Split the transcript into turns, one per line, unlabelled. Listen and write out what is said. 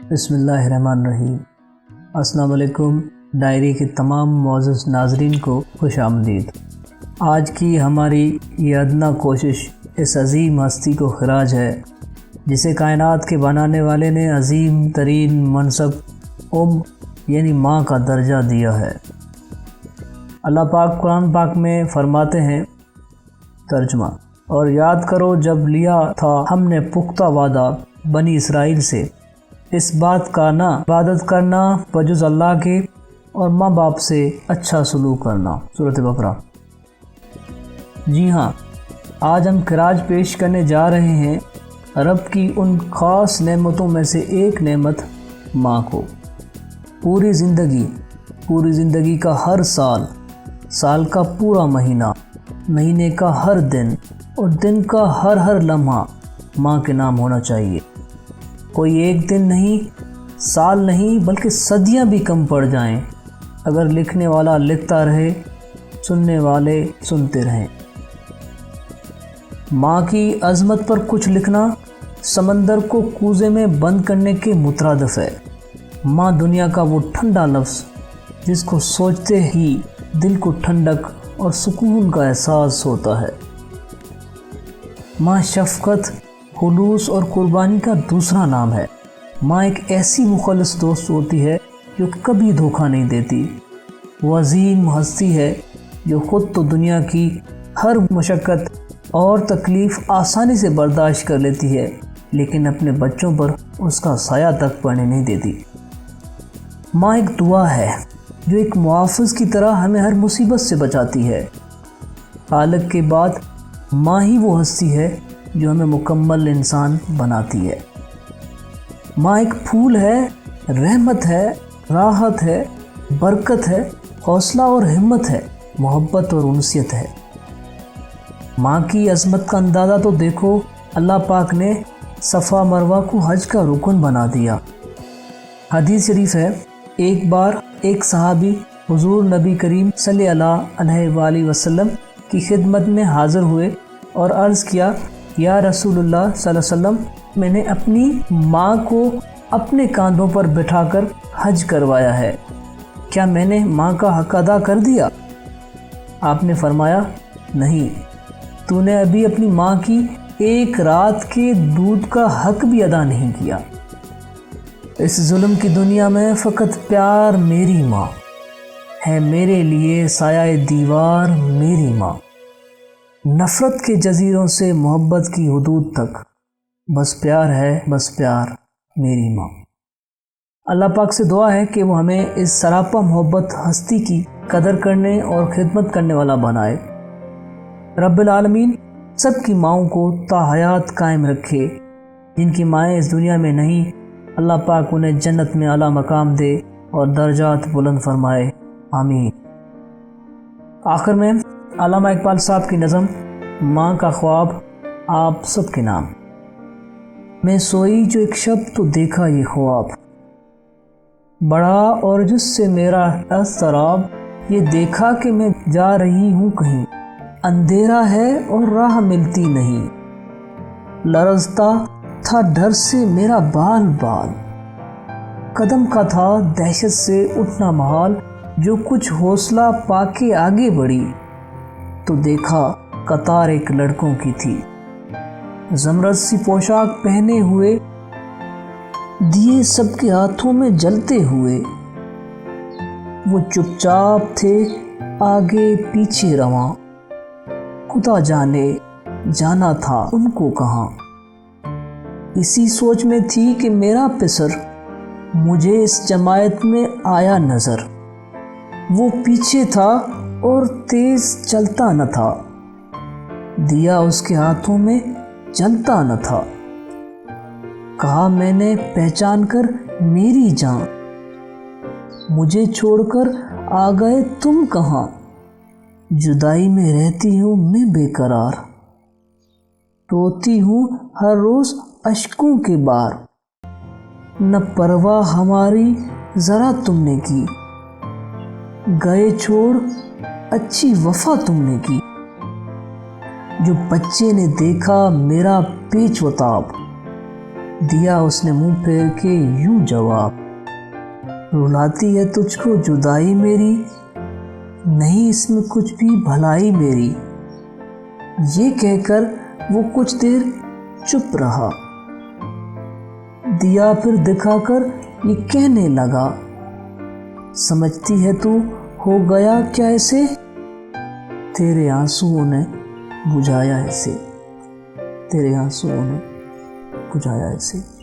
بسم اللہ الرحمن الرحیم۔ السلام علیکم۔ ڈائری کے تمام معزز ناظرین کو خوش آمدید۔ آج کی ہماری یہ ادنا کوشش اس عظیم ہستی کو خراج ہے جسے کائنات کے بنانے والے نے عظیم ترین منصب یعنی ماں کا درجہ دیا ہے۔ اللہ پاک قرآن پاک میں فرماتے ہیں، ترجمہ: اور یاد کرو جب لیا تھا ہم نے پختہ وعدہ بنی اسرائیل سے اس بات کا نہ عبادت کرنا بجز اللہ کے اور ماں باپ سے اچھا سلوک کرنا۔ سورۃ بقرہ۔ جی ہاں، آج ہم خراج پیش کرنے جا رہے ہیں رب کی ان خاص نعمتوں میں سے ایک نعمت ماں کو۔ پوری زندگی کا ہر سال کا پورا مہینے کا ہر دن اور دن کا ہر لمحہ ماں کے نام ہونا چاہیے۔ کوئی ایک دن نہیں، سال نہیں، بلکہ صدیاں بھی کم پڑ جائیں اگر لکھنے والا لکھتا رہے، سننے والے سنتے رہیں۔ ماں کی عظمت پر کچھ لکھنا سمندر کو کوزے میں بند کرنے کے مترادف ہے۔ ماں دنیا کا وہ ٹھنڈا لفظ جس کو سوچتے ہی دل کو ٹھنڈک اور سکون کا احساس ہوتا ہے۔ ماں شفقت، خلوص اور قربانی کا دوسرا نام ہے۔ ماں ایک ایسی مخلص دوست ہوتی ہے جو کبھی دھوکہ نہیں دیتی۔ وہ عظیم ہستی ہے جو خود تو دنیا کی ہر مشقت اور تکلیف آسانی سے برداشت کر لیتی ہے، لیکن اپنے بچوں پر اس کا سایہ تک پڑنے نہیں دیتی۔ ماں ایک دعا ہے جو ایک محافظ کی طرح ہمیں ہر مصیبت سے بچاتی ہے۔ خالق کے بعد ماں ہی وہ ہستی ہے جو ہمیں مکمل انسان بناتی ہے۔ ماں ایک پھول ہے، رحمت ہے، راحت ہے، برکت ہے، حوصلہ اور ہمت ہے، محبت اور انسیت ہے۔ ماں کی عظمت کا اندازہ تو دیکھو، اللہ پاک نے صفا مروہ کو حج کا رکن بنا دیا۔ حدیث شریف ہے، ایک بار ایک صحابی حضور نبی کریم صلی اللہ علیہ وآلہ وسلم کی خدمت میں حاضر ہوئے اور عرض کیا، یا رسول اللہ صلی اللہ علیہ وسلم، میں نے اپنی ماں کو اپنے کاندھوں پر بٹھا کر حج کروایا ہے، کیا میں نے ماں کا حق ادا کر دیا؟ آپ نے فرمایا، نہیں، تو نے ابھی اپنی ماں کی ایک رات کے دودھ کا حق بھی ادا نہیں کیا۔ اس ظلم کی دنیا میں فقط پیار میری ماں ہے، میرے لیے سایہ دیوار میری ماں، نفرت کے جزیروں سے محبت کی حدود تک بس پیار ہے، بس پیار میری ماں۔ اللہ پاک سے دعا ہے کہ وہ ہمیں اس سراپا محبت ہستی کی قدر کرنے اور خدمت کرنے والا بنائے۔ رب العالمین سب کی ماؤں کو تا حیات قائم رکھے۔ جن کی مائیں اس دنیا میں نہیں، اللہ پاک انہیں جنت میں اعلیٰ مقام دے اور درجات بلند فرمائے، آمین۔ آخر میں علامہ اقبال صاحب کی نظم ماں کا خواب آپ سب کے نام۔ میں سوئی جو ایک شب تو دیکھا یہ خواب، بڑا اور جس سے میرا اضطراب، یہ دیکھا کہ میں جا رہی ہوں کہیں، اندھیرا ہے اور راہ ملتی نہیں، لرزتا تھا ڈر سے میرا بال قدم کا تھا دہشت سے اٹھنا محال، جو کچھ حوصلہ پا کے آگے بڑھی تو دیکھا قطار ایک لڑکوں کی تھی، زمرد سی پوشاک پہنے ہوئے، دیے سب کے ہاتھوں میں جلتے ہوئے، وہ چپ چاپ تھے آگے پیچھے رواں، خدا جانے جانا تھا ان کو کہاں، اسی سوچ میں تھی کہ میرا پسر مجھے اس جماعت میں آیا نظر، وہ پیچھے تھا اور تیز چلتا نہ تھا، دیا اس کے ہاتھوں میں جلتا نہ تھا، کہا میں نے پہچان کر میری جان، مجھے چھوڑ کر آ گئے تم کہاں، جدائی میں رہتی ہوں میں بے قرار، روتی ہوں ہر روز اشکوں کے بار، نہ پرواہ ہماری ذرا تم نے کی، گئے چھوڑ اچھی وفا تم نے کی، جو بچے نے دیکھا میرا پیچ و تاب، دیا اس نے منہ پھیر کے یوں جواب، رلاتی ہے تجھ کو جدائی میری، نہیں اس میں کچھ بھی بھلائی میری۔ یہ کہہ کر وہ کچھ دیر چپ رہا۔ دیا پھر دکھا کر یہ کہنے لگا، سمجھتی ہے تو ہو گیا کیا اسے، تیرے آنسوؤں نے بجھایا اسے، تیرے آنسوؤں نے بجھایا اسے۔